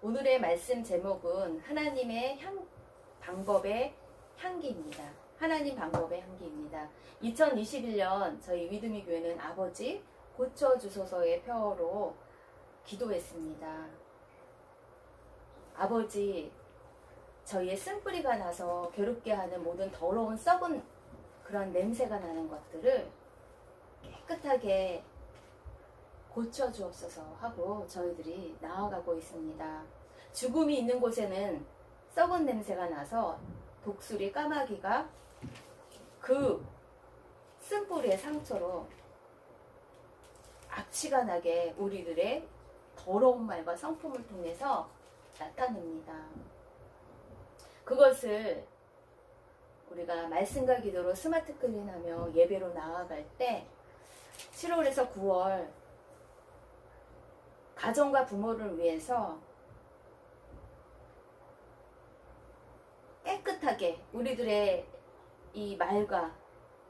오늘의 말씀 제목은 하나님의 방법의 향기입니다. 하나님 방법의 향기입니다. 2021년 저희 위드미 교회는 아버지 고쳐주소서의 표어로 기도했습니다. 아버지, 저희의 쓴뿌리가 나서 괴롭게 하는 모든 더러운 썩은 그런 냄새가 나는 것들을 깨끗하게 고쳐주옵소서 하고 저희들이 나아가고 있습니다. 죽음이 있는 곳에는 썩은 냄새가 나서 독수리 까마귀가 그 쓴뿌리의 상처로 악취가 나게 우리들의 더러운 말과 성품을 통해서 나타냅니다. 그것을 우리가 말씀과 기도로 스마트 클린하며 예배로 나아갈 때 7월에서 9월 가정과 부모를 위해서 깨끗하게 우리들의 이 말과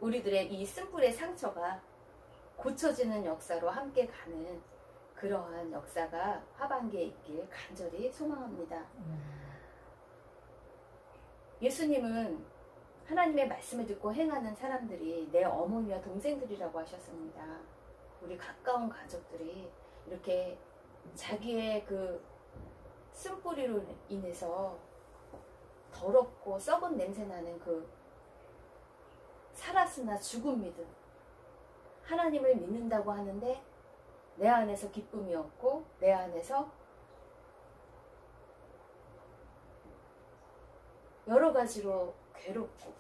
우리들의 이 쓴뿌리의 상처가 고쳐지는 역사로 함께 가는 그러한 역사가 하반기에 있길 간절히 소망합니다. 예수님은 하나님의 말씀을 듣고 행하는 사람들이 내 어머니와 동생들이라고 하셨습니다. 우리 가까운 가족들이 이렇게 자기의 그 쓴뿌리로 인해서 더럽고 썩은 냄새나는 그 살았으나 죽은 믿음, 하나님을 믿는다고 하는데 내 안에서 기쁨이 없고 내 안에서 여러 가지로 괴롭고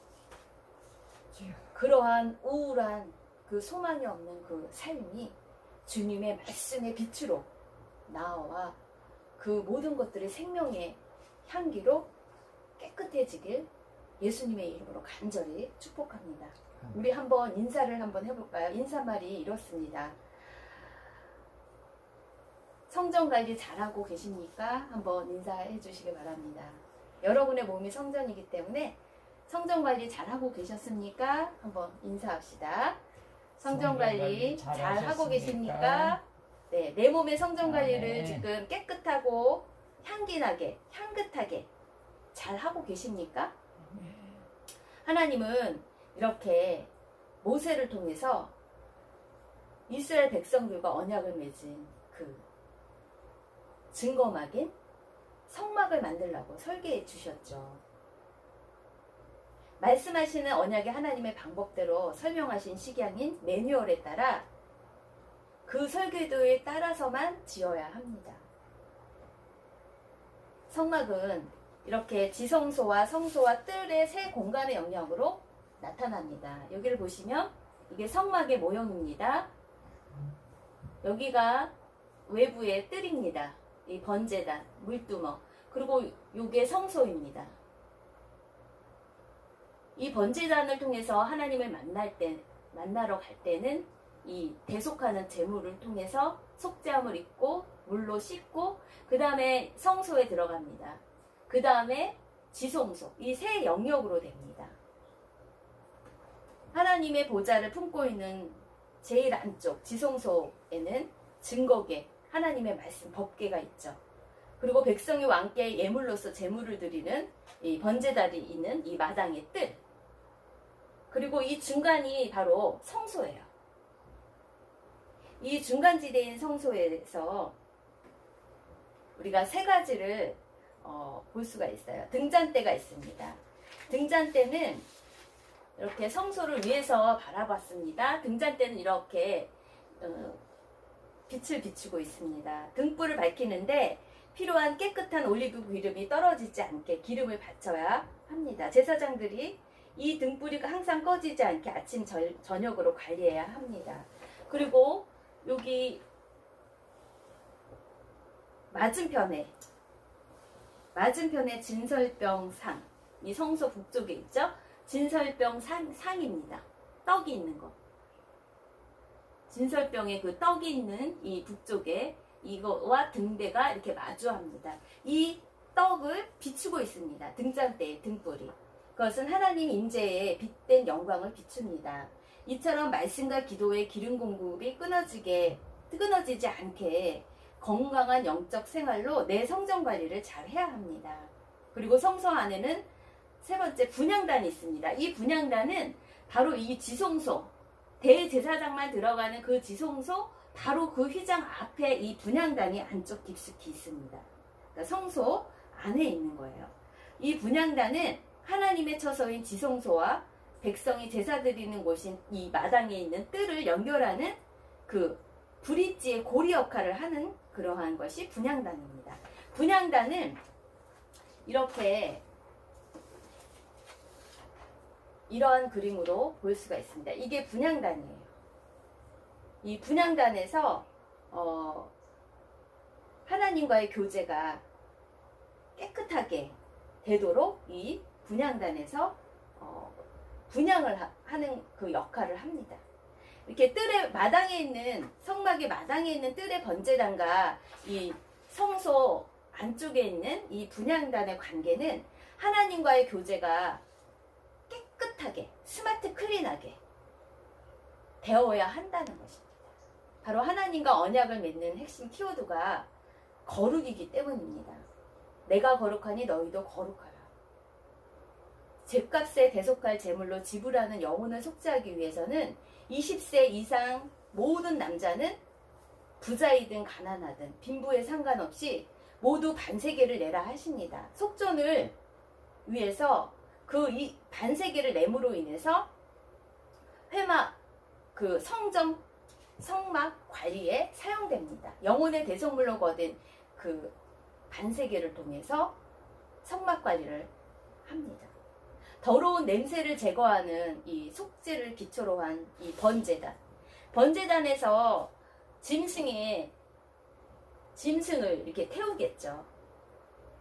그러한 우울한 그 소망이 없는 그 삶이 주님의 말씀의 빛으로 나와 그 모든 것들이 생명의 향기로 깨끗해지길 예수님의 이름으로 간절히 축복합니다. 우리 한번 인사를 한번 해볼까요? 인사말이 이렇습니다. 성전관리 잘하고 계십니까? 한번 인사해 주시기 바랍니다. 여러분의 몸이 성전이기 때문에 성전관리 잘하고 계셨습니까? 한번 인사합시다. 성전관리 잘하고 계십니까? 네, 내 몸의 성전관리를 지금 깨끗하고 향기나게, 향긋하게 잘하고 계십니까? 하나님은 이렇게 모세를 통해서 이스라엘 백성들과 언약을 맺은 그 증거막인 성막을 만들라고 설계해 주셨죠. 말씀하시는 언약의 하나님의 방법대로 설명하신 식양인 매뉴얼에 따라 그 설계도에 따라서만 지어야 합니다. 성막은 이렇게 지성소와 성소와 뜰의 세 공간의 영역으로 나타납니다. 여기를 보시면 이게 성막의 모형입니다. 여기가 외부의 뜰입니다. 이 번제단, 물두멍, 그리고 이게 성소입니다. 이 번제단을 통해서 하나님을 만나러 갈 때는 이 대속하는 제물을 통해서 속죄함을 입고 물로 씻고 그 다음에 성소에 들어갑니다. 그 다음에 지성소, 이 세 영역으로 됩니다. 하나님의 보좌를 품고 있는 제일 안쪽 지성소에는 증거계, 하나님의 말씀, 법궤가 있죠. 그리고 백성이 왕께 예물로서 제물을 드리는 이 번제단이 있는 이 마당의 뜰, 그리고 이 중간이 바로 성소예요. 이 중간지대인 성소에서 우리가 세 가지를 볼 수가 있어요. 등잔대가 있습니다. 등잔대는 이렇게 성소를 위에서 바라봤습니다. 등잔대는 이렇게 빛을 비추고 있습니다. 등불을 밝히는데 필요한 깨끗한 올리브 기름이 떨어지지 않게 기름을 받쳐야 합니다. 제사장들이 이 등불이 항상 꺼지지 않게 아침 저녁으로 관리해야 합니다. 그리고 여기 맞은편에 진설병 상, 이 성소 북쪽에 있죠? 진설병 상입니다. 떡이 있는 것. 진설병의 그 떡이 있는 이 북쪽에 이거와 등대가 이렇게 마주합니다. 이 떡을 비추고 있습니다. 등잔대의 등불이. 그것은 하나님 임재의 빛된 영광을 비춥니다. 이처럼 말씀과 기도의 기름 공급이 끊어지지 않게 건강한 영적 생활로 내 성전 관리를 잘 해야 합니다. 그리고 성소 안에는 세 번째 분향단이 있습니다. 이 분향단은 바로 이 지성소, 대제사장만 들어가는 그 지성소 바로 그 휘장 앞에 이 분향단이 안쪽 깊숙이 있습니다. 그러니까 성소 안에 있는 거예요. 이 분향단은 하나님의 처소인 지성소와 백성이 제사 드리는 곳인 이 마당에 있는 뜰을 연결하는 그 브릿지의 고리 역할을 하는 그러한 것이 분향단입니다. 분향단은 이렇게 이러한 그림으로 볼 수가 있습니다. 이게 분향단이에요. 이 분향단에서 하나님과의 교제가 깨끗하게 되도록 이 분향단에서 분향을 하는 그 역할을 합니다. 이렇게 뜰의 마당에 있는 성막의 마당에 있는 뜰의 번제단과 이 성소 안쪽에 있는 이 분향단의 관계는 하나님과의 교제가 깨끗하게 스마트 클린하게 되어야 한다는 것입니다. 바로 하나님과 언약을 맺는 핵심 키워드가 거룩이기 때문입니다. 내가 거룩하니 너희도 거룩하라. 죗값에 대속할 제물로 지불하는 영혼을 속죄하기 위해서는 20세 이상 모든 남자는 부자이든 가난하든 빈부에 상관없이 모두 반세계를 내라 하십니다. 속전을 위해서 그 이 반세계를 내므로 인해서 회막 그 성막 관리에 사용됩니다. 영혼의 대속물로 거둔 그 반세계를 통해서 성막 관리를 합니다. 더러운 냄새를 제거하는 이 속죄를 기초로 한 이 번제단. 번제단에서 짐승을 이렇게 태우겠죠.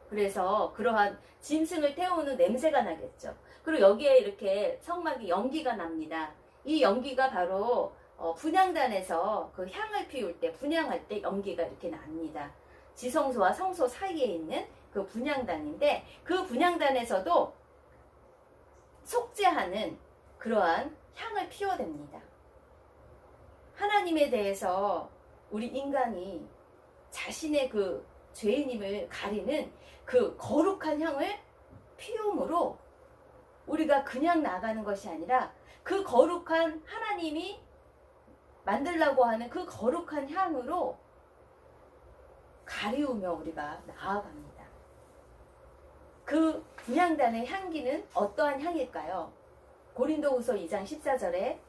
그래서 그러한 짐승을 태우는 냄새가 나겠죠. 그리고 여기에 이렇게 성막이 연기가 납니다. 이 연기가 바로 분향단에서 그 향을 피울 때, 분향할 때 연기가 이렇게 납니다. 지성소와 성소 사이에 있는 그 분향단인데 그 분향단에서도 속죄하는 그러한 향을 피워댑니다. 하나님에 대해서 우리 인간이 자신의 그 죄인임을 가리는 그 거룩한 향을 피움으로 우리가 그냥 나가는 것이 아니라 그 거룩한 하나님이 만들라고 하는 그 거룩한 향으로 가리우며 우리가 나아갑니다. 그 분향단의 향기는 어떠한 향일까요? 고린도후서 2장 14절에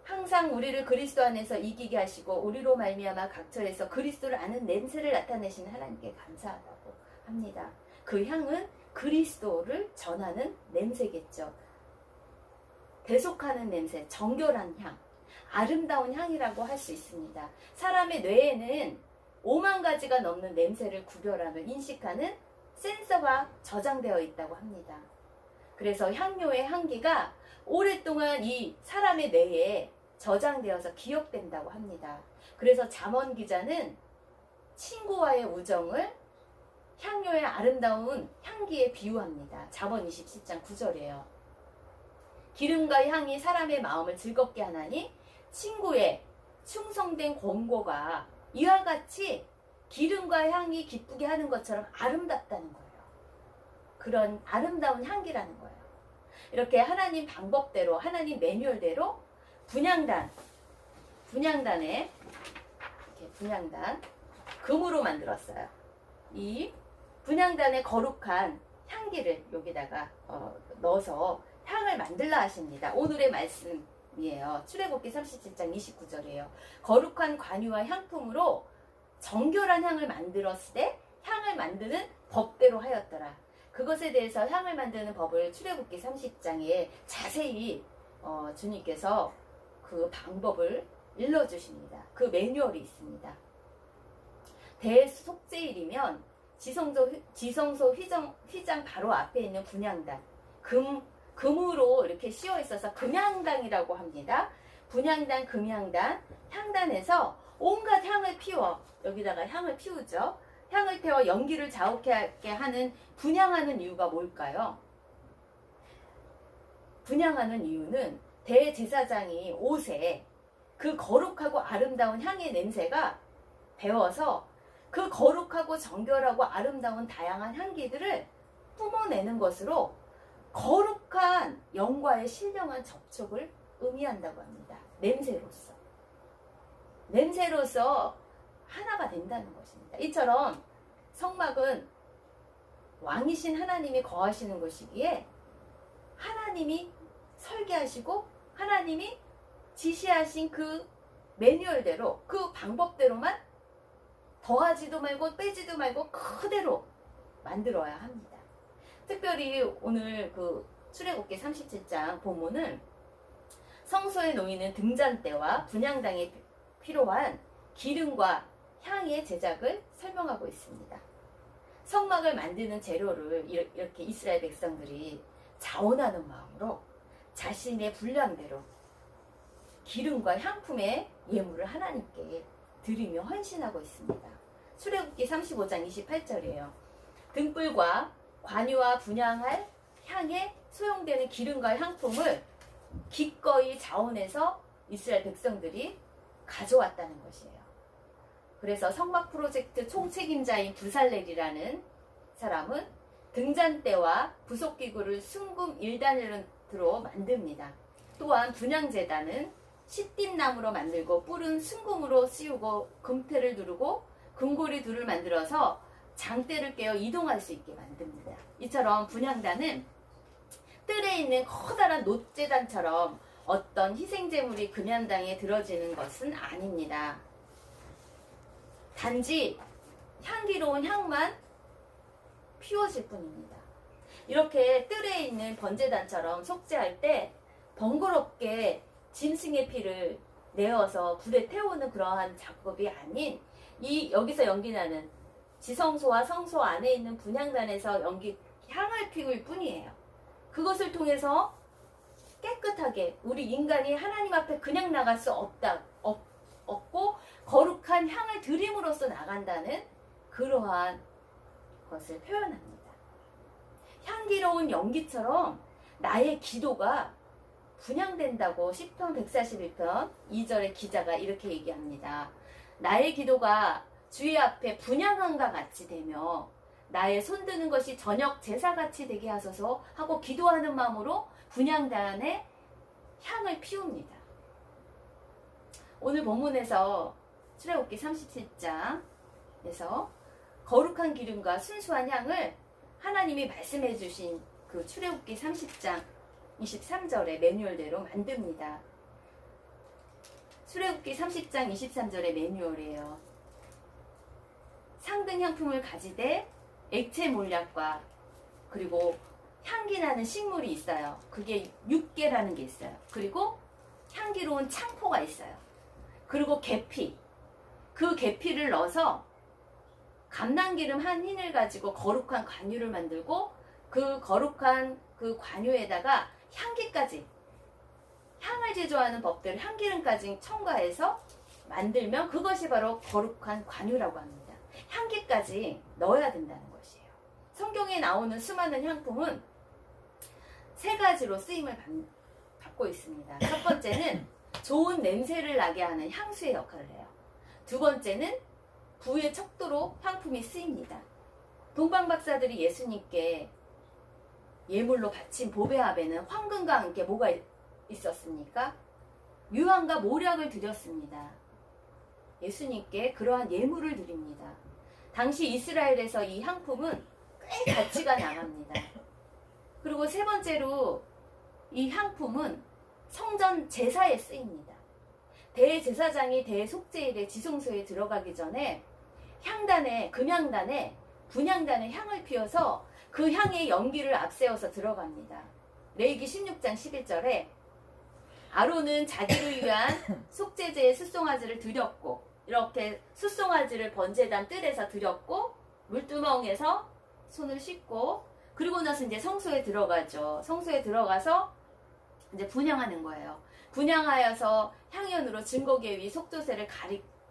항상 우리를 그리스도 안에서 이기게 하시고 우리로 말미암아 각처에서 그리스도를 아는 냄새를 나타내시는 하나님께 감사하다고 합니다. 그 향은 그리스도를 전하는 냄새겠죠. 대속하는 냄새, 정결한 향, 아름다운 향이라고 할 수 있습니다. 사람의 뇌에는 5만 가지가 넘는 냄새를 구별하며 인식하는 센서가 저장되어 있다고 합니다. 그래서 향료의 향기가 오랫동안 이 사람의 뇌에 저장되어서 기억된다고 합니다. 그래서 잠언 기자는 친구와의 우정을 향료의 아름다운 향기에 비유합니다. 잠언 27장 9절이에요. 기름과 향이 사람의 마음을 즐겁게 하나니 친구의 충성된 권고가 이와 같이 기름과 향이 기쁘게 하는 것처럼 아름답다는 거예요. 그런 아름다운 향기라는 거예요. 이렇게 하나님 방법대로 하나님 매뉴얼대로 분향단에 이렇게 분향단 금으로 만들었어요. 이 분향단의 거룩한 향기를 여기다가 넣어서 향을 만들라 하십니다. 오늘의 말씀이에요. 출애굽기 37장 29절이에요. 거룩한 관유와 향품으로 정결한 향을 만들었을 때 향을 만드는 법대로 하였더라. 그것에 대해서 향을 만드는 법을 출애굽기 30장에 자세히 주님께서 그 방법을 일러주십니다. 그 매뉴얼이 있습니다. 대속죄일이면 지성소 휘장 바로 앞에 있는 분향단, 금으로 이렇게 씌워 있어서 금향단이라고 합니다. 분향단, 금향단, 향단에서 온갖 향을 피워 여기다가 향을 피우죠. 향을 태워 연기를 자욱하게 하는 분향하는 이유가 뭘까요? 분향하는 이유는 대제사장이 옷에 그 거룩하고 아름다운 향의 냄새가 배어서 그 거룩하고 정결하고 아름다운 다양한 향기들을 뿜어내는 것으로 거룩한 영과의 신령한 접촉을 의미한다고 합니다. 냄새로서. 냄새로서 하나가 된다는 것입니다. 이처럼 성막은 왕이신 하나님이 거하시는 곳이기에 하나님이 설계하시고 하나님이 지시하신 그 매뉴얼대로 그 방법대로만 더하지도 말고 빼지도 말고 그대로 만들어야 합니다. 특별히 오늘 그 출애굽기 37장 본문은 성소에 놓이는 등잔대와 분향당에 필요한 기름과 향의 제작을 설명하고 있습니다. 성막을 만드는 재료를 이렇게 이스라엘 백성들이 자원하는 마음으로 자신의 분량대로 기름과 향품의 예물을 하나님께 드리며 헌신하고 있습니다. 출애굽기 35장 28절이에요. 등불과 관유와 분향할 향에 소용되는 기름과 향품을 기꺼이 자원해서 이스라엘 백성들이 가져왔다는 것이에요. 그래서 성막 프로젝트 총책임자인 부살렐이라는 사람은 등잔대와 부속기구를 순금 1단으로 만듭니다. 또한 분향제단은 시띠나무로 만들고 뿔은 순금으로 씌우고 금태를 두르고 금고리 둘을 만들어서 장대를 깨어 이동할 수 있게 만듭니다. 이처럼 분향단은 뜰에 있는 커다란 놋제단처럼 어떤 희생제물이 금향당에 들어지는 것은 아닙니다. 단지 향기로운 향만 피워질 뿐입니다. 이렇게 뜰에 있는 번제단처럼 속죄할 때 번거롭게 짐승의 피를 내어서 불에 태우는 그러한 작업이 아닌 여기서 연기나는 지성소와 성소 안에 있는 분향단에서 향을 피울 뿐이에요. 그것을 통해서 깨끗하게 우리 인간이 하나님 앞에 그냥 나갈 수 없고 거룩한 향을 드림으로써 나간다는 그러한 것을 표현합니다. 향기로운 연기처럼 나의 기도가 분향된다고 시편 141편 2절의 기자가 이렇게 얘기합니다. 나의 기도가 주의 앞에 분향함과 같이 되며 나의 손드는 것이 저녁 제사같이 되게 하소서 하고 기도하는 마음으로 분향단에 향을 피웁니다. 오늘 본문에서 출애굽기 37장에서 거룩한 기름과 순수한 향을 하나님이 말씀해 주신 그 출애굽기 30장 23절의 매뉴얼대로 만듭니다. 출애굽기 30장 23절의 매뉴얼이에요. 상등 향품을 가지되 액체 몰약과 그리고 향기 나는 식물이 있어요. 그게 육계라는 게 있어요. 그리고 향기로운 창포가 있어요. 그리고 계피. 그 계피를 넣어서 감람기름 한 흰을 가지고 거룩한 관유를 만들고 그 거룩한 그 관유에다가 향기까지 향을 제조하는 법대로 향기름까지 첨가해서 만들면 그것이 바로 거룩한 관유라고 합니다. 향기까지 넣어야 된다는 것이에요. 성경에 나오는 수많은 향품은 세 가지로 쓰임을 받고 있습니다. 첫 번째는 좋은 냄새를 나게 하는 향수의 역할을 해요. 두 번째는 부의 척도로 향품이 쓰입니다. 동방 박사들이 예수님께 예물로 바친 보배합에는 황금과 함께 뭐가 있었습니까? 유황과 모략을 드렸습니다. 예수님께 그러한 예물을 드립니다. 당시 이스라엘에서 이 향품은 꽤 가치가 나갑니다. 그리고 세 번째로 이 향품은 성전 제사에 쓰입니다. 대제사장이 대속죄일에 지성소에 들어가기 전에 향단에, 금향단에, 분향단에 향을 피워서 그 향의 연기를 앞세워서 들어갑니다. 레위기 16장 11절에 아론은 자기를 위한 속죄제의 숫송아지를 드렸고 이렇게 숫송아지를 번제단 뜰에서 드렸고 물두멍에서 손을 씻고 그리고 나서 이제 성소에 들어가죠. 성소에 들어가서 이제 분향하는 거예요. 분향하여서 향연으로 증거계위 속조세를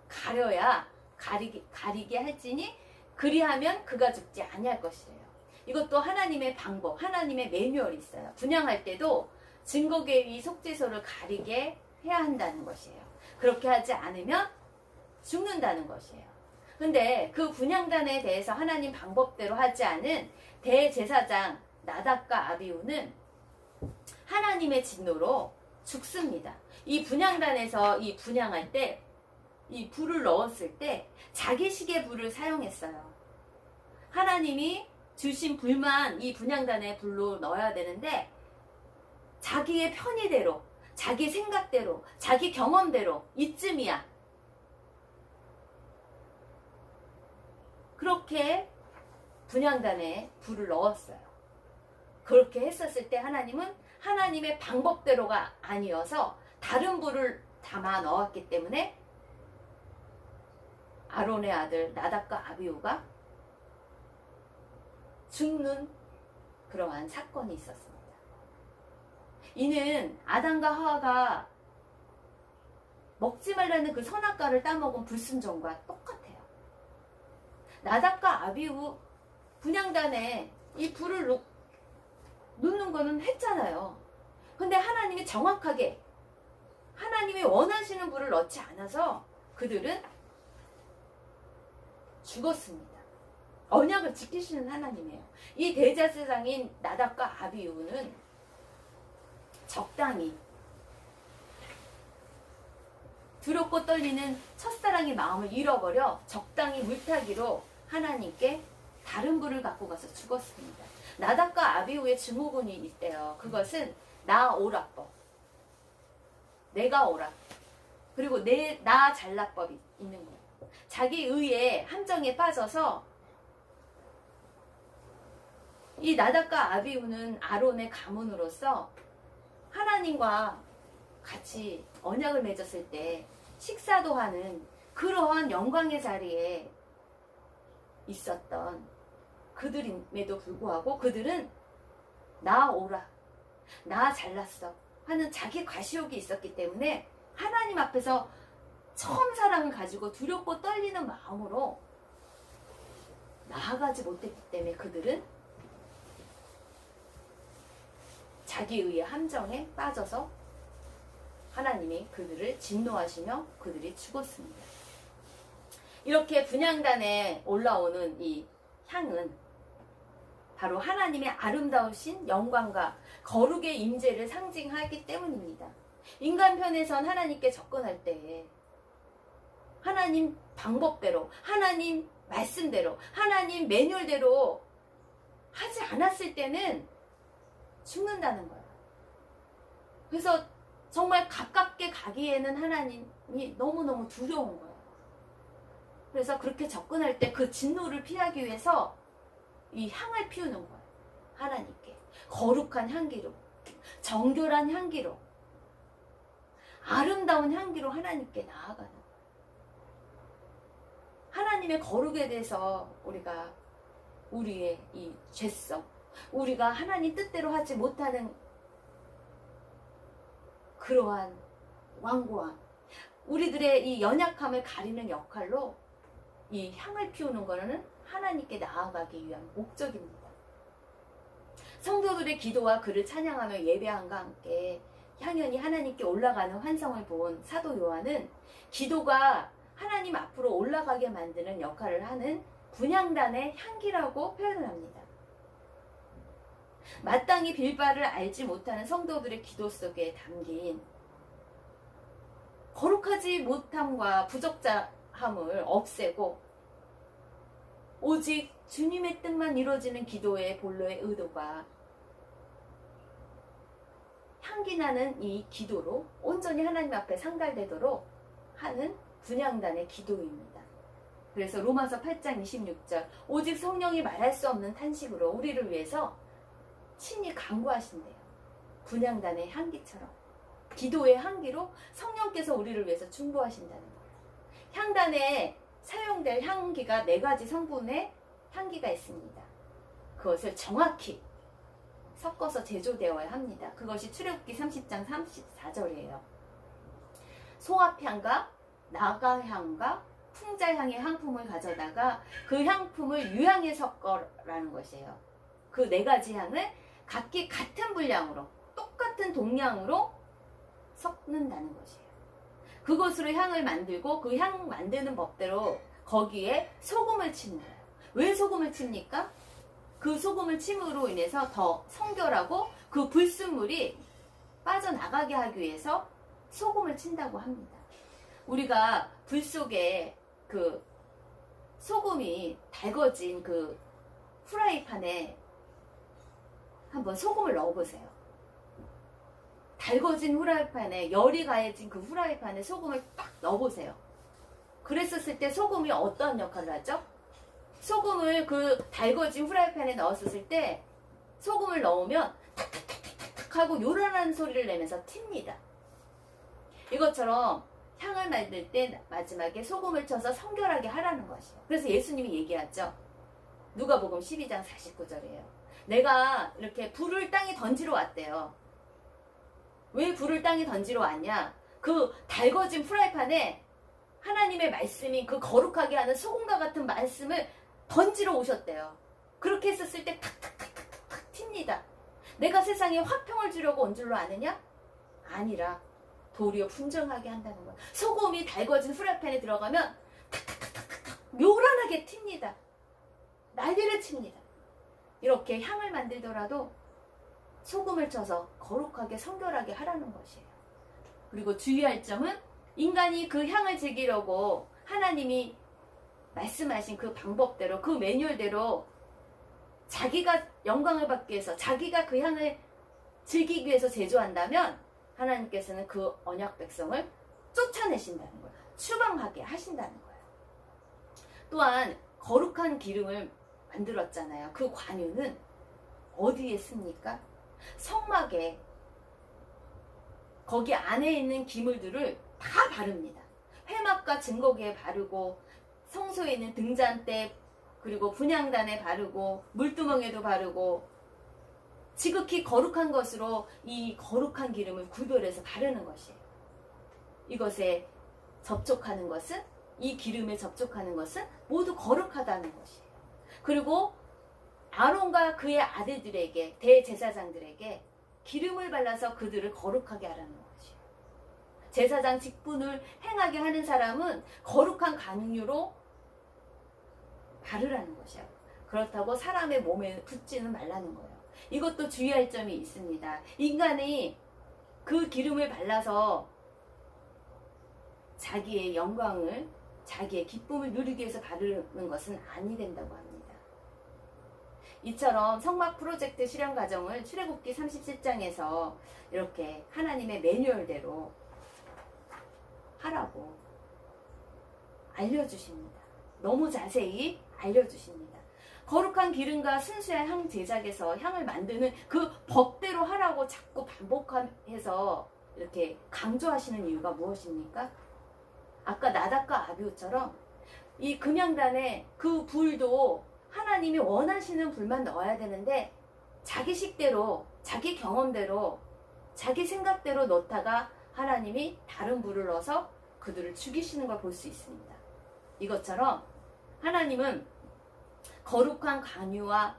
가려야 가리게 할지니 그리하면 그가 죽지 아니할 것이래요. 이것도 하나님의 방법, 하나님의 매뉴얼이 있어요. 분향할 때도 증거계위 속죄소를 가리게 해야 한다는 것이에요. 그렇게 하지 않으면 죽는다는 것이에요. 근데 그 분향단에 대해서 하나님 방법대로 하지 않은 대제사장 나답과 아비후는 하나님의 진노로 죽습니다. 이 분향단에서 이 분향할 때 이 불을 넣었을 때 자기식의 불을 사용했어요. 하나님이 주신 불만 이 분향단에 불로 넣어야 되는데 자기의 편의대로, 자기 생각대로, 자기 경험대로 이쯤이야. 그렇게 분향단에 불을 넣었어요. 그렇게 했었을 때 하나님은 하나님의 방법대로가 아니어서 다른 불을 담아 넣었기 때문에 아론의 아들 나답과 아비후가 죽는 그러한 사건이 있었습니다. 이는 아담과 하와가 먹지 말라는 그 선악과를 따먹은 불순종과 똑같아요. 나답과 아비후 분향단에 이 불을 놓는 거는 했잖아요. 근데 하나님이 정확하게 하나님이 원하시는 불을 넣지 않아서 그들은 죽었습니다. 언약을 지키시는 하나님이에요. 이 대제사장인 나답과 아비후는 적당히 두렵고 떨리는 첫사랑의 마음을 잃어버려 적당히 물타기로 하나님께 다른 불을 갖고 가서 죽었습니다. 나답과 아비후의 증후군이 있대요. 그것은 나 오라법, 내가 오라, 그리고 나 잘나법이 있는 거예요. 자기 의의 함정에 빠져서 이 나답과 아비후는 아론의 가문으로서 하나님과 같이 언약을 맺었을 때 식사도 하는 그러한 영광의 자리에 있었던 그들임에도 불구하고 그들은 나 오라, 나 잘났어 하는 자기 과시욕이 있었기 때문에 하나님 앞에서 처음 사랑을 가지고 두렵고 떨리는 마음으로 나아가지 못했기 때문에 그들은 자기의 함정에 빠져서 하나님이 그들을 진노하시며 그들이 죽었습니다. 이렇게 분향단에 올라오는 이 향은 바로 하나님의 아름다우신 영광과 거룩의 임재를 상징하기 때문입니다. 인간 편에선 하나님께 접근할 때 하나님 방법대로, 하나님 말씀대로, 하나님 매뉴얼대로 하지 않았을 때는 죽는다는 거예요. 그래서 정말 가깝게 가기에는 하나님이 너무너무 두려운 거예요. 그래서 그렇게 접근할 때 그 진노를 피하기 위해서 이 향을 피우는 거예요. 하나님께 거룩한 향기로, 정결한 향기로, 아름다운 향기로 하나님께 나아가는 거예요. 하나님의 거룩에 대해서 우리가 우리의 이 죄성, 우리가 하나님 뜻대로 하지 못하는 그러한 완고함, 우리들의 이 연약함을 가리는 역할로 이 향을 피우는 것은 하나님께 나아가기 위한 목적입니다. 성도들의 기도와 그를 찬양하며 예배함과 함께 향연이 하나님께 올라가는 환성을 본 사도 요한은 기도가 하나님 앞으로 올라가게 만드는 역할을 하는 분향단의 향기라고 표현을 합니다. 마땅히 빌 바를 알지 못하는 성도들의 기도 속에 담긴 거룩하지 못함과 부적자함을 없애고 오직 주님의 뜻만 이루어지는 기도의 본로의 의도가 향기나는 이 기도로 온전히 하나님 앞에 상달되도록 하는 분향단의 기도입니다. 그래서 로마서 8장 26절 오직 성령이 말할 수 없는 탄식으로 우리를 위해서 친히 간구하신대요. 분향단의 향기처럼 기도의 향기로 성령께서 우리를 위해서 중보하신다는 거예요. 향단에 사용될 향기가 4가지 성분의 향기가 있습니다. 그것을 정확히 섞어서 제조되어야 합니다. 그것이 출애굽기 30장 34절이에요. 소합향과 나가향과 풍자향의 향품을 가져다가 그 향품을 유향에 섞어라는 것이에요. 그 4가지 향을 각기 같은 분량으로 똑같은 동량으로 섞는다는 것이에요. 그것으로 향을 만들고 그 향 만드는 법대로 거기에 소금을 치는 거예요. 왜 소금을 칩니까? 그 소금을 침으로 인해서 더 성결하고 그 불순물이 빠져나가게 하기 위해서 소금을 친다고 합니다. 우리가 불 속에 그 소금이 달궈진 그 후라이팬에 한번 소금을 넣어보세요. 달궈진 후라이팬에 열이 가해진 그 후라이팬에 소금을 딱 넣어보세요. 그랬었을 때 소금이 어떠한 역할을 하죠? 소금을 그 달궈진 후라이팬에 넣었을 때 소금을 넣으면 탁탁탁탁탁 하고 요란한 소리를 내면서 튑니다. 이것처럼 향을 만들 때 마지막에 소금을 쳐서 성결하게 하라는 것이에요. 그래서 예수님이 얘기하죠. 누가복음 12장 49절이에요. 내가 이렇게 불을 땅에 던지러 왔대요. 왜 불을 땅에 던지러 왔냐? 그 달궈진 프라이팬에 하나님의 말씀이 그 거룩하게 하는 소금과 같은 말씀을 던지러 오셨대요. 그렇게 했었을 때 탁탁탁탁탁 튑니다. 내가 세상에 화평을 주려고 온 줄로 아느냐? 아니라 도리어 분정하게 한다는 거야. 소금이 달궈진 프라이팬에 들어가면 탁탁탁탁탁 요란하게 튑니다. 난리를 칩니다. 이렇게 향을 만들더라도 소금을 쳐서 거룩하게 성결하게 하라는 것이에요. 그리고 주의할 점은 인간이 그 향을 즐기려고 하나님이 말씀하신 그 방법대로 그 매뉴얼대로 자기가 영광을 받기 위해서 자기가 그 향을 즐기기 위해서 제조한다면 하나님께서는 그 언약 백성을 쫓아내신다는 거예요. 추방하게 하신다는 거예요. 또한 거룩한 기름을 만들었잖아요. 그 관유는 어디에 씁니까? 성막에 거기 안에 있는 기물들을 다 바릅니다. 회막과 증거기에 바르고 성소에 있는 등잔대 그리고 분향단에 바르고 물두멍에도 바르고 지극히 거룩한 것으로 이 거룩한 기름을 구별해서 바르는 것이에요. 이것에 접촉하는 것은 이 기름에 접촉하는 것은 모두 거룩하다는 것이에요. 그리고 아론과 그의 아들들에게 대제사장들에게 기름을 발라서 그들을 거룩하게 하라는 것이에요. 제사장 직분을 행하게 하는 사람은 거룩한 관유로 바르라는 것이에요. 그렇다고 사람의 몸에 붓지는 말라는 거예요. 이것도 주의할 점이 있습니다. 인간이 그 기름을 발라서 자기의 영광을 자기의 기쁨을 누리기 위해서 바르는 것은 아니 된다고 합니다. 이처럼 성막 프로젝트 실현 과정을 출애굽기 37장에서 이렇게 하나님의 매뉴얼대로 하라고 알려주십니다. 너무 자세히 알려주십니다. 거룩한 기름과 순수한 향 제작에서 향을 만드는 그 법대로 하라고 자꾸 반복해서 이렇게 강조하시는 이유가 무엇입니까? 아까 나답과 아비후처럼 이 금향단에 그 불도 하나님이 원하시는 불만 넣어야 되는데 자기 식대로 자기 경험대로 자기 생각대로 넣다가 하나님이 다른 불을 넣어서 그들을 죽이시는 걸 볼 수 있습니다. 이것처럼 하나님은 거룩한 관유와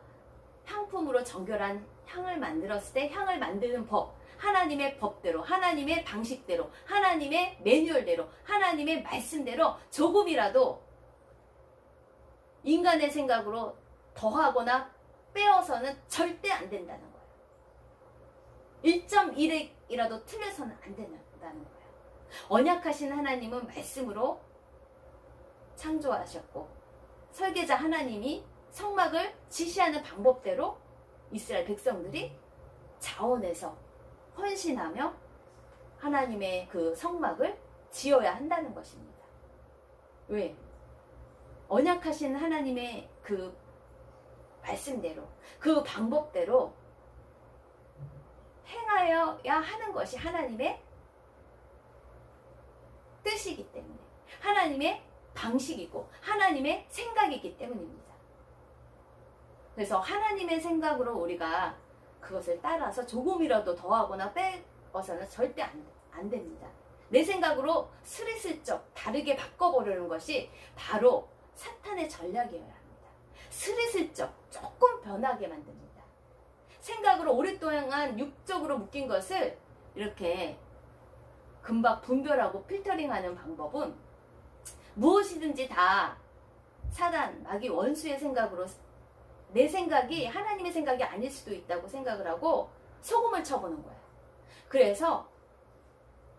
향품으로 정결한 향을 만들었을 때 향을 만드는 법, 하나님의 법대로, 하나님의 방식대로, 하나님의 매뉴얼대로, 하나님의 말씀대로 조금이라도 인간의 생각으로 더하거나 빼어서는 절대 안 된다는 거예요. 1.1획이라도 틀려서는 안 된다는 거예요. 언약하신 하나님은 말씀으로 창조하셨고 설계자 하나님이 성막을 지시하는 방법대로 이스라엘 백성들이 자원해서 헌신하며 하나님의 그 성막을 지어야 한다는 것입니다. 왜? 언약하신 하나님의 그 말씀대로 그 방법대로 행하여야 하는 것이 하나님의 뜻이기 때문에 하나님의 방식이고 하나님의 생각이기 때문입니다. 그래서 하나님의 생각으로 우리가 그것을 따라서 조금이라도 더하거나 빼어서는 절대 안 됩니다. 내 생각으로 스리슬쩍 다르게 바꿔버리는 것이 바로 사탄의 전략이어야 합니다. 스리슬쩍 조금 변하게 만듭니다. 생각으로 오랫동안 육적으로 묶인 것을 이렇게 금방 분별하고 필터링하는 방법은 무엇이든지 다 사단, 마귀, 원수의 생각으로 내 생각이 하나님의 생각이 아닐 수도 있다고 생각을 하고 소금을 쳐보는 거예요. 그래서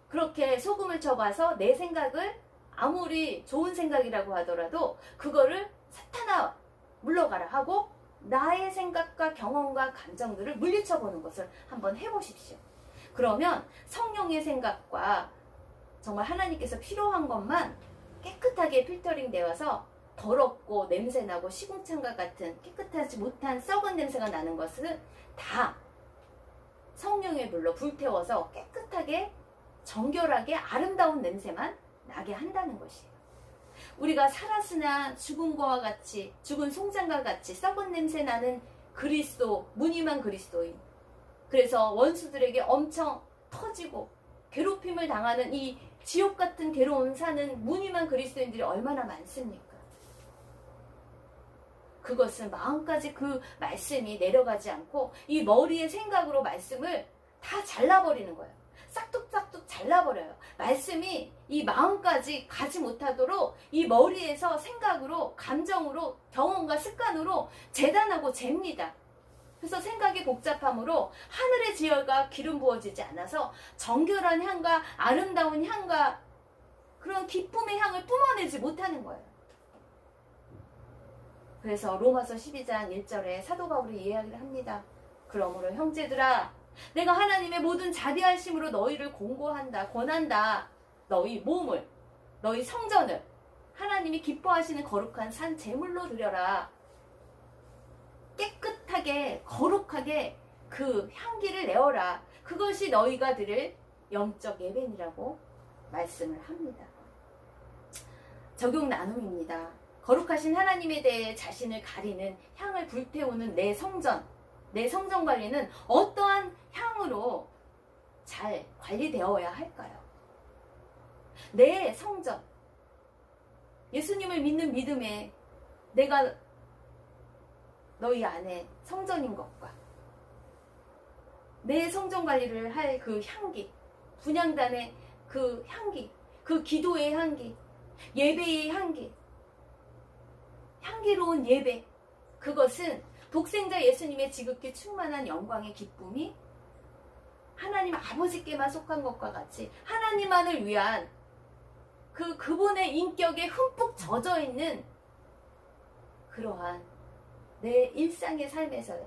그렇게 소금을 쳐봐서 내 생각을 아무리 좋은 생각이라고 하더라도 그거를 사탄아 물러가라 하고 나의 생각과 경험과 감정들을 물리쳐보는 것을 한번 해보십시오. 그러면 성령의 생각과 정말 하나님께서 필요한 것만 깨끗하게 필터링 되어서 더럽고 냄새나고 시궁창과 같은 깨끗하지 못한 썩은 냄새가 나는 것은 다 성령의 불로 불태워서 깨끗하게 정결하게 아름다운 냄새만 나게 한다는 것이에요. 우리가 살았으나 죽은 것과 같이 죽은 송장과 같이 썩은 냄새 나는 그리스도 무늬만 그리스도인, 그래서 원수들에게 엄청 터지고 괴롭힘을 당하는 이 지옥 같은 괴로움 사는 무늬만 그리스도인들이 얼마나 많습니까? 그것은 마음까지 그 말씀이 내려가지 않고 이 머리의 생각으로 말씀을 다 잘라버리는 거예요. 싹둑싹둑 잘라버려요. 말씀이 이 마음까지 가지 못하도록 이 머리에서 생각으로, 감정으로, 경험과 습관으로 재단하고 잽니다. 그래서 생각이 복잡함으로 하늘의 지혈과 기름 부어지지 않아서 정결한 향과 아름다운 향과 그런 기쁨의 향을 뿜어내지 못하는 거예요. 그래서 로마서 12장 1절에 사도 바울이 이야기를 합니다. 그러므로 형제들아, 내가 하나님의 모든 자비하심으로 너희를 공고한다, 권한다. 너희 몸을, 너희 성전을 하나님이 기뻐하시는 거룩한 산 제물로 드려라. 깨끗하게 거룩하게 그 향기를 내어라. 그것이 너희가 드릴 영적 예배니라고 말씀을 합니다. 적용 나눔입니다. 거룩하신 하나님에 대해 자신을 가리는 향을 불태우는 내 성전 관리는 어떠한 향으로 잘 관리되어야 할까요? 내 성전, 예수님을 믿는 믿음에 내가 너희 안에 성전인 것과 내 성전 관리를 할 그 향기, 분향단의 그 향기, 그 기도의 향기, 예배의 향기, 향기로운 예배, 그것은 독생자 예수님의 지극히 충만한 영광의 기쁨이 하나님 아버지께만 속한 것과 같이 하나님만을 위한 그분의 인격에 흠뻑 젖어 있는 그러한 내 일상의 삶에서의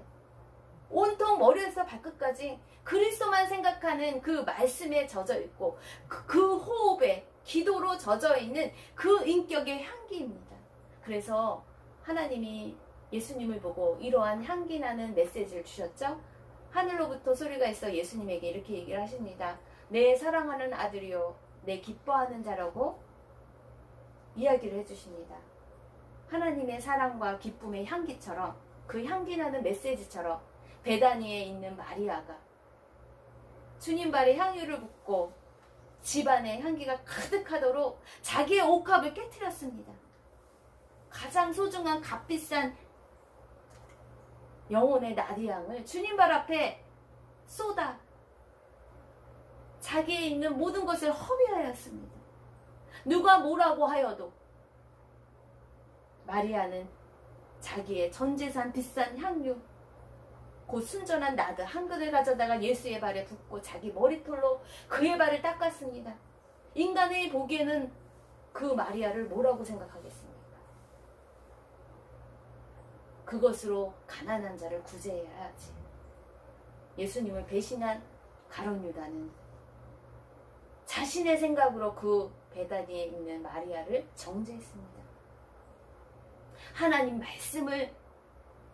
온통 머리에서 발끝까지 그리스도만 생각하는 그 말씀에 젖어 있고 그 호흡에 기도로 젖어 있는 그 인격의 향기입니다. 그래서 하나님이 예수님을 보고 이러한 향기 나는 메시지를 주셨죠. 하늘로부터 소리가 있어 예수님에게 이렇게 얘기를 하십니다. 내 사랑하는 아들이요 내 기뻐하는 자라고 이야기를 해주십니다. 하나님의 사랑과 기쁨의 향기처럼, 그 향기 나는 메시지처럼 베다니에 있는 마리아가 주님 발에 향유를 붓고 집안에 향기가 가득하도록 자기의 옥합을 깨트렸습니다. 가장 소중한 값비싼 영혼의 나디향을 주님 발 앞에 쏟아 자기에 있는 모든 것을 허비하였습니다. 누가 뭐라고 하여도 마리아는 자기의 전 재산 비싼 향유, 곧 순전한 나드 한 그릇 가져다가 예수의 발에 붓고 자기 머리털로 그의 발을 닦았습니다. 인간의 보기에는 그 마리아를 뭐라고 생각하겠습니까? 그것으로 가난한 자를 구제해야지. 예수님을 배신한 가룟 유다는 자신의 생각으로 그 베다니에 있는 마리아를 정죄했습니다. 하나님 말씀을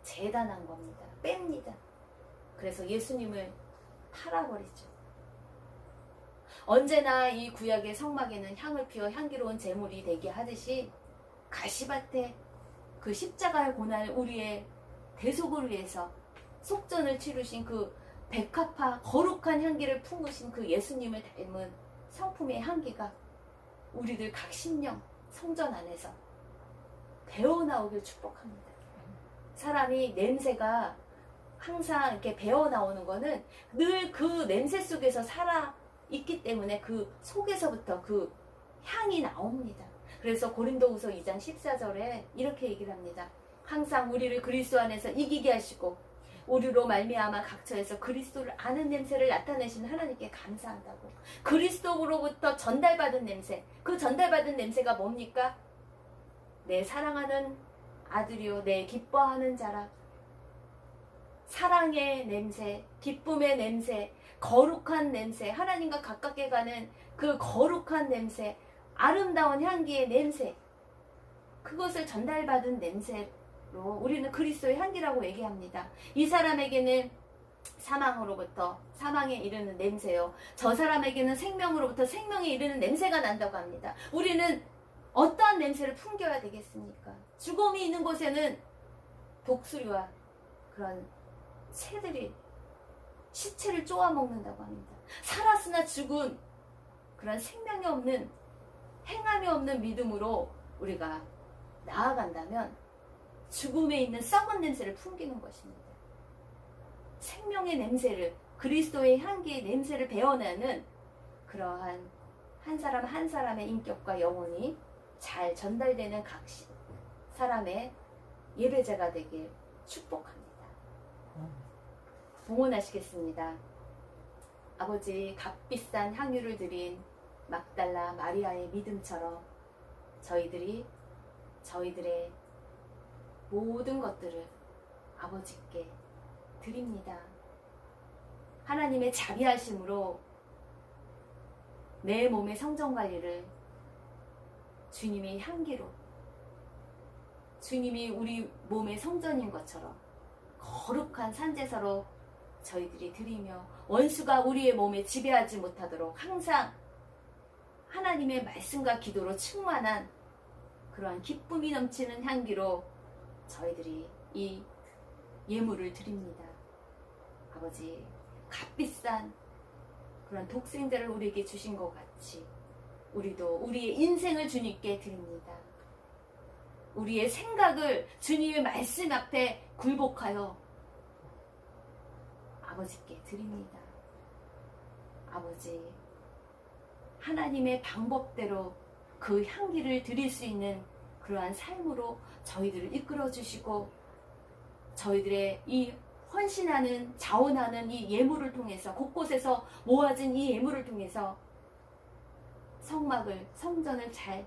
재단한 겁니다. 뺍니다. 그래서 예수님을 팔아버리죠. 언제나 이 구약의 성막에는 향을 피워 향기로운 제물이 되게 하듯이 가시밭에 그 십자가의 고난을 우리의 대속을 위해서 속전을 치르신 그 백합화 거룩한 향기를 품으신 그 예수님을 닮은 성품의 향기가 우리들 각 심령 성전 안에서 배어나오길 축복합니다. 사람이 냄새가 항상 이렇게 배어나오는 거는 늘 그 냄새 속에서 살아 있기 때문에 그 속에서부터 그 향이 나옵니다. 그래서 고린도후서 2장 14절에 이렇게 얘기를 합니다. 항상 우리를 그리스도 안에서 이기게 하시고 우리로 말미암아 각처에서 그리스도를 아는 냄새를 나타내신 하나님께 감사한다고. 그리스도로부터 전달받은 냄새, 그 전달받은 냄새가 뭡니까? 내 사랑하는 아들이요 내 기뻐하는 자라. 사랑의 냄새, 기쁨의 냄새, 거룩한 냄새, 하나님과 가깝게 가는 그 거룩한 냄새, 아름다운 향기의 냄새, 그것을 전달받은 냄새로 우리는 그리스도의 향기라고 얘기합니다. 이 사람에게는 사망으로부터 사망에 이르는 냄새요, 저 사람에게는 생명으로부터 생명에 이르는 냄새가 난다고 합니다. 우리는 어떠한 냄새를 풍겨야 되겠습니까? 죽음이 있는 곳에는 독수리와 그런 새들이 시체를 쪼아 먹는다고 합니다. 살았으나 죽은 그런 생명이 없는, 행함이 없는 믿음으로 우리가 나아간다면 죽음에 있는 썩은 냄새를 풍기는 것입니다. 생명의 냄새를, 그리스도의 향기의 냄새를 배어내는 그러한 한 사람 한 사람의 인격과 영혼이 잘 전달되는 각 사람의 예배자가 되길 축복합니다. 봉헌하시겠습니다. 아버지, 값비싼 향유를 드린 막달라 마리아의 믿음처럼 저희들의 모든 것들을 아버지께 드립니다. 하나님의 자비하심으로 내 몸의 성전관리를 주님의 향기로, 주님이 우리 몸의 성전인 것처럼 거룩한 산제사로 저희들이 드리며, 원수가 우리의 몸에 지배하지 못하도록 항상 하나님의 말씀과 기도로 충만한 그러한 기쁨이 넘치는 향기로 저희들이 이 예물을 드립니다. 아버지, 값비싼 그런 독생자를 우리에게 주신 것 같이 우리도 우리의 인생을 주님께 드립니다. 우리의 생각을 주님의 말씀 앞에 굴복하여 아버지께 드립니다. 아버지, 하나님의 방법대로 그 향기를 드릴 수 있는 그러한 삶으로 저희들을 이끌어 주시고, 저희들의 이 헌신하는, 자원하는 이 예물을 통해서, 곳곳에서 모아진 이 예물을 통해서 성막을, 성전을 잘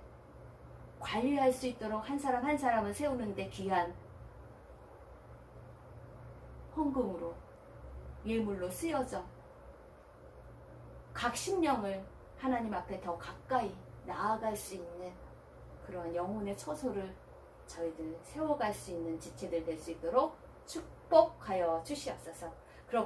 관리할 수 있도록 한 사람 한 사람을 세우는데 귀한 헌금으로, 예물로 쓰여져 각 심령을 하나님 앞에 더 가까이 나아갈 수 있는 그러한 영혼의 처소를 저희들 세워갈 수 있는 지체들 될 수 있도록 축복하여 주시옵소서.